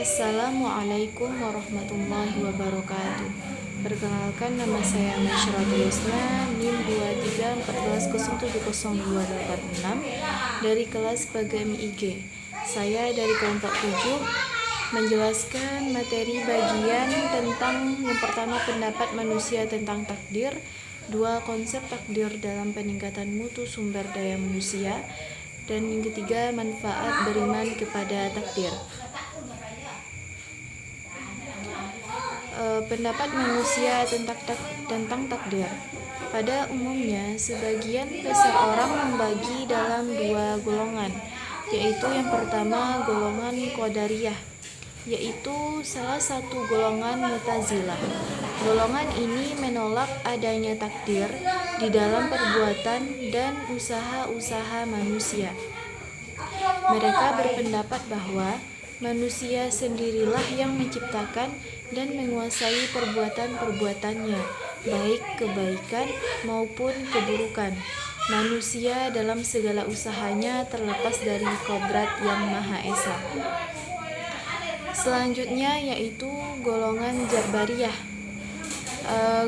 Assalamualaikum warahmatullahi wabarakatuh. Perkenalkan, nama saya Masyaratul Husna, NIM 2314070286 dari kelas PGM IG. Saya dari kelompok 7 menjelaskan materi bagian tentang yang pertama, pendapat manusia tentang takdir, 2, konsep takdir dalam peningkatan mutu sumber daya manusia, dan yang ketiga, manfaat beriman kepada takdir. Pendapat manusia tentang takdir. Pada umumnya, sebagian besar orang membagi dalam dua golongan, yaitu yang pertama golongan Qadariyah, yaitu salah satu golongan Mu'tazilah. Golongan ini menolak adanya takdir di dalam perbuatan dan usaha-usaha manusia. Mereka berpendapat bahwa manusia sendirilah yang menciptakan dan menguasai perbuatan-perbuatannya, baik kebaikan maupun keburukan. Manusia dalam segala usahanya terlepas dari kodrat yang Maha Esa. Selanjutnya yaitu golongan Jabariyah.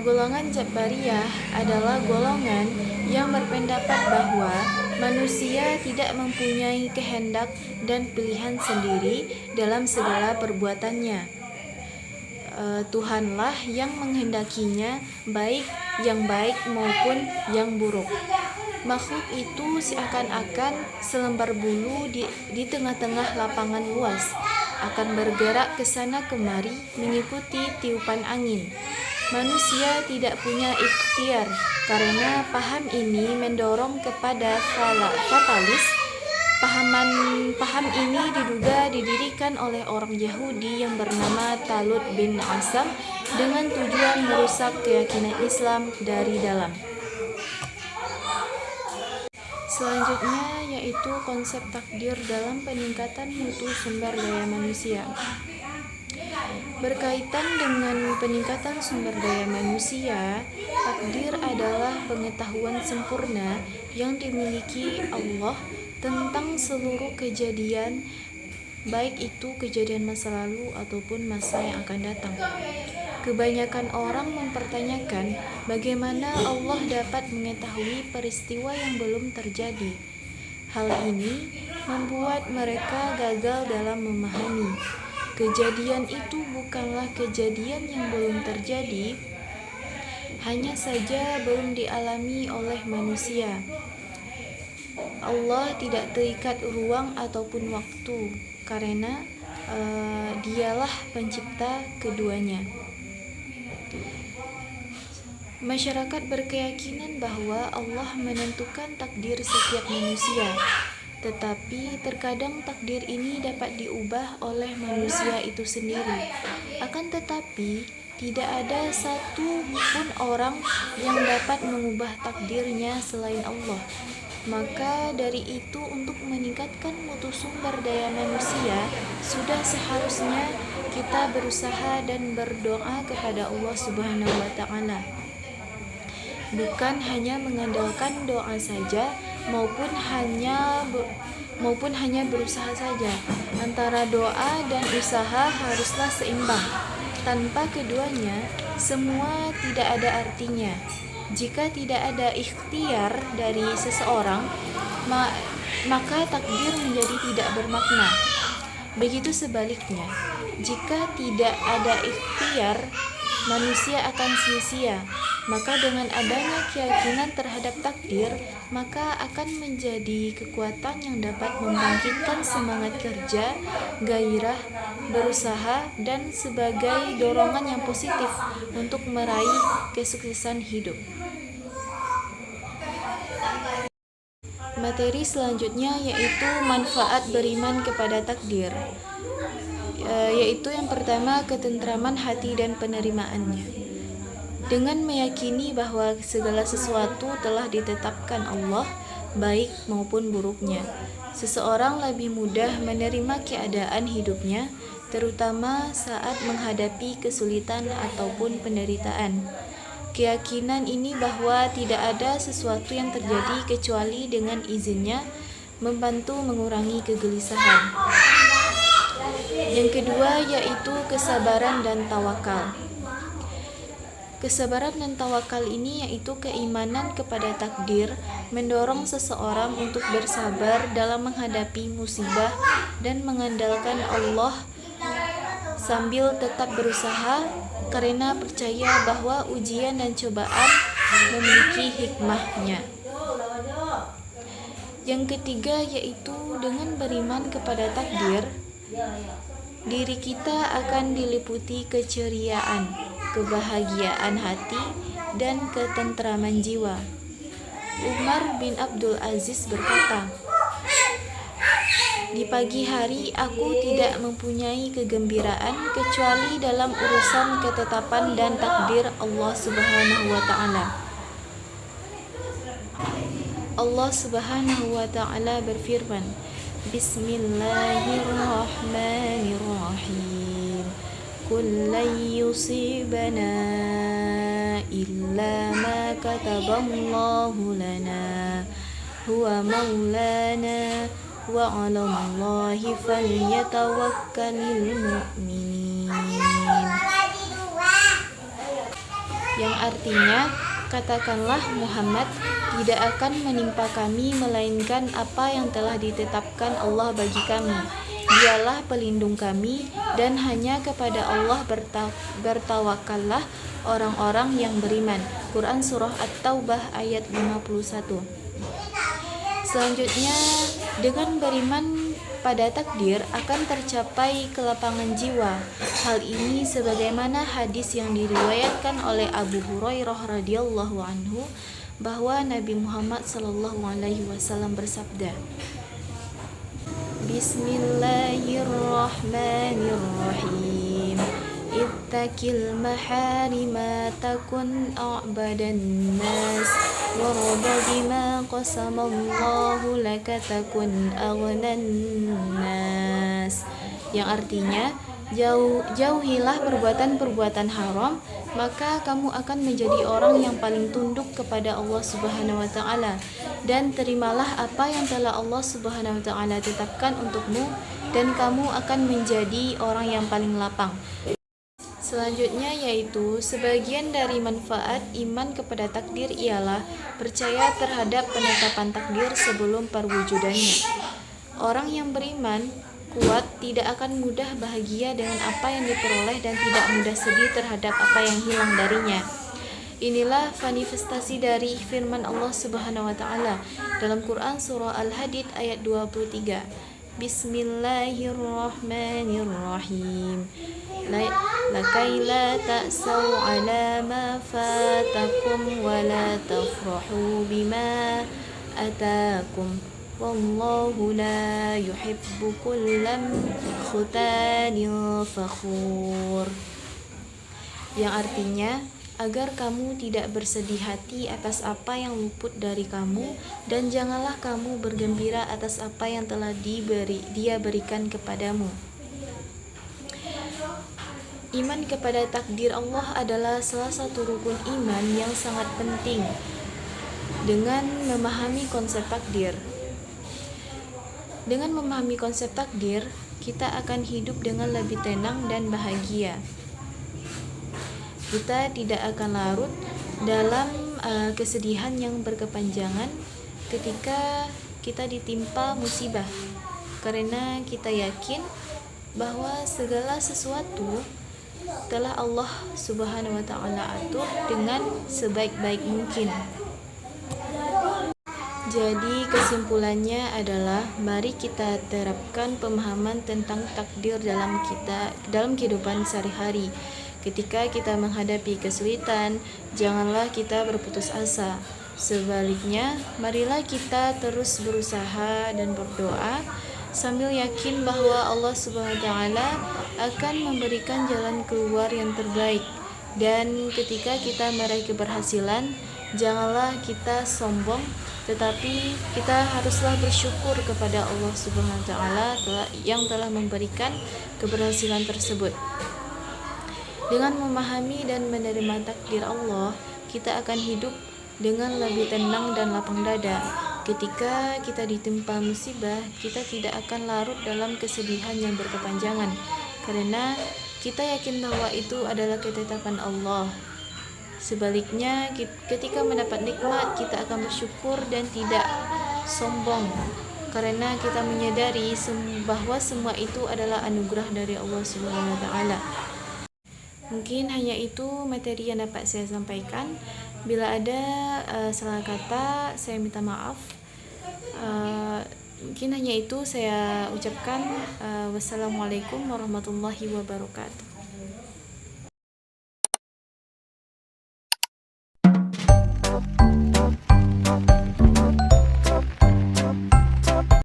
Golongan Jabariyah adalah golongan yang berpendapat bahwa manusia tidak mempunyai kehendak dan pilihan sendiri dalam segala perbuatannya. Tuhanlah yang menghendakinya, baik yang baik maupun yang buruk. Makhluk itu seakan-akan selembar bulu di tengah-tengah lapangan luas, akan bergerak ke sana kemari mengikuti tiupan angin. Manusia tidak punya ikhtiar, karena paham ini mendorong kepada fatalis. Paham ini diduga didirikan oleh orang Yahudi yang bernama Talut bin Asam dengan tujuan merusak keyakinan Islam dari dalam. Selanjutnya yaitu konsep takdir dalam peningkatan mutu sumber daya manusia. Berkaitan dengan peningkatan sumber daya manusia, takdir adalah pengetahuan sempurna yang dimiliki Allah tentang seluruh kejadian, baik itu kejadian masa lalu ataupun masa yang akan datang. Kebanyakan orang mempertanyakan bagaimana Allah dapat mengetahui peristiwa yang belum terjadi. Hal ini membuat mereka gagal dalam memahami. Kejadian itu bukanlah kejadian yang belum terjadi, hanya saja belum dialami oleh manusia. Allah tidak terikat ruang ataupun waktu, karena Dialah pencipta keduanya. Masyarakat berkeyakinan bahwa Allah menentukan takdir setiap manusia, tetapi terkadang takdir ini dapat diubah oleh manusia itu sendiri. Akan tetapi, tidak ada satu pun orang yang dapat mengubah takdirnya selain Allah. Maka dari itu, untuk meningkatkan mutu sumber daya manusia, sudah seharusnya kita berusaha dan berdoa kepada Allah Subhanahu wa Ta'ala. Bukan hanya mengandalkan doa saja, maupun hanya berusaha saja. Antara doa dan usaha haruslah seimbang. Tanpa keduanya, semua tidak ada artinya. Jika tidak ada ikhtiar dari seseorang, maka takdir menjadi tidak bermakna. Begitu sebaliknya, jika tidak ada ikhtiar, manusia akan sia-sia. Maka dengan adanya keyakinan terhadap takdir, maka akan menjadi kekuatan yang dapat membangkitkan semangat kerja, gairah, berusaha, dan sebagai dorongan yang positif untuk meraih kesuksesan hidup. Materi selanjutnya yaitu manfaat beriman kepada takdir, yaitu yang pertama, ketentraman hati dan penerimaannya. Dengan meyakini bahwa segala sesuatu telah ditetapkan Allah, baik maupun buruknya, seseorang lebih mudah menerima keadaan hidupnya, terutama saat menghadapi kesulitan ataupun penderitaan. Keyakinan ini bahwa tidak ada sesuatu yang terjadi kecuali dengan izinnya, membantu mengurangi kegelisahan. Yang kedua yaitu kesabaran dan tawakal. Kesabaran dan tawakal ini yaitu keimanan kepada takdir, mendorong seseorang untuk bersabar dalam menghadapi musibah dan mengandalkan Allah sambil tetap berusaha karena percaya bahwa ujian dan cobaan memiliki hikmahnya. Yang ketiga yaitu dengan beriman kepada takdir, diri kita akan diliputi keceriaan, kebahagiaan hati, dan ketentraman jiwa. Umar bin Abdul Aziz berkata, "Di pagi hari aku tidak mempunyai kegembiraan kecuali dalam urusan ketetapan dan takdir Allah Subhanahu wa Ta'ala." Allah Subhanahu wa Ta'ala berfirman, Bismillahirrahmanirrahim. Qul lan yusibana illa ma kataballahu lana huwa maulana wa 'alallahi falyatawakkalul mu'minin. Yang artinya, katakanlah Muhammad, tidak akan menimpa kami melainkan apa yang telah ditetapkan Allah bagi kami. Dialah pelindung kami dan hanya kepada Allah bertawakallah orang-orang yang beriman. Quran Surah At-Taubah ayat 51. Selanjutnya, dengan beriman pada takdir akan tercapai kelapangan jiwa. Hal ini sebagaimana hadis yang diriwayatkan oleh Abu Hurairah radhiyallahu anhu bahwa Nabi Muhammad SAW bersabda, Bismillahirrahmanirrahim. Ittaqil maharima takun a'badan nas warada bima qasamallahu laka takun aghnan nas. Yang artinya, jauhilah perbuatan-perbuatan haram, maka kamu akan menjadi orang yang paling tunduk kepada Allah Subhanahu wa Ta'ala, dan terimalah apa yang telah Allah Subhanahu wa Ta'ala tetapkan untukmu, dan kamu akan menjadi orang yang paling lapang. Selanjutnya yaitu sebagian dari manfaat iman kepada takdir ialah percaya terhadap penetapan takdir sebelum perwujudannya. Orang yang beriman kuat tidak akan mudah bahagia dengan apa yang diperoleh dan tidak mudah sedih terhadap apa yang hilang darinya. Inilah manifestasi dari firman Allah Subhanahu wa Ta'ala dalam Quran Surah Al-Hadid ayat 23. Bismillahirrahmanirrahim. Lakai la ta'saw ala ma fatakum wa la tafrahu bima atakum. Wallahu la yuhibbu kullam khutanin fakhur. Yang artinya, agar kamu tidak bersedih hati atas apa yang luput dari kamu, dan janganlah kamu bergembira atas apa yang telah Dia berikan kepadamu. Iman kepada takdir Allah adalah salah satu rukun iman yang sangat penting. Dengan memahami konsep takdir, kita akan hidup dengan lebih tenang dan bahagia. Kita tidak akan larut dalam kesedihan yang berkepanjangan ketika kita ditimpa musibah, karena kita yakin bahwa segala sesuatu telah Allah Subhanahu wa Ta'ala atur dengan sebaik-baik mungkin. Jadi kesimpulannya adalah, mari kita terapkan pemahaman tentang takdir dalam kehidupan sehari-hari. Ketika kita menghadapi kesulitan, janganlah kita berputus asa. Sebaliknya, marilah kita terus berusaha dan berdoa sambil yakin bahwa Allah Subhanahu wa Ta'ala akan memberikan jalan keluar yang terbaik. Dan ketika kita meraih keberhasilan, janganlah kita sombong, tetapi kita haruslah bersyukur kepada Allah Subhanahu wa Ta'ala yang telah memberikan keberhasilan tersebut. Dengan memahami dan menerima takdir Allah, kita akan hidup dengan lebih tenang dan lapang dada. Ketika kita ditimpa musibah, kita tidak akan larut dalam kesedihan yang berkepanjangan, karena kita yakin bahwa itu adalah ketetapan Allah. Sebaliknya, ketika mendapat nikmat, kita akan bersyukur dan tidak sombong, karena kita menyadari bahwa semua itu adalah anugerah dari Allah Subhanahu wa taala. Mungkin hanya itu materi yang dapat saya sampaikan. Bila ada salah kata, saya minta maaf. Mungkin hanya itu saya ucapkan. Wassalamualaikum warahmatullahi wabarakatuh.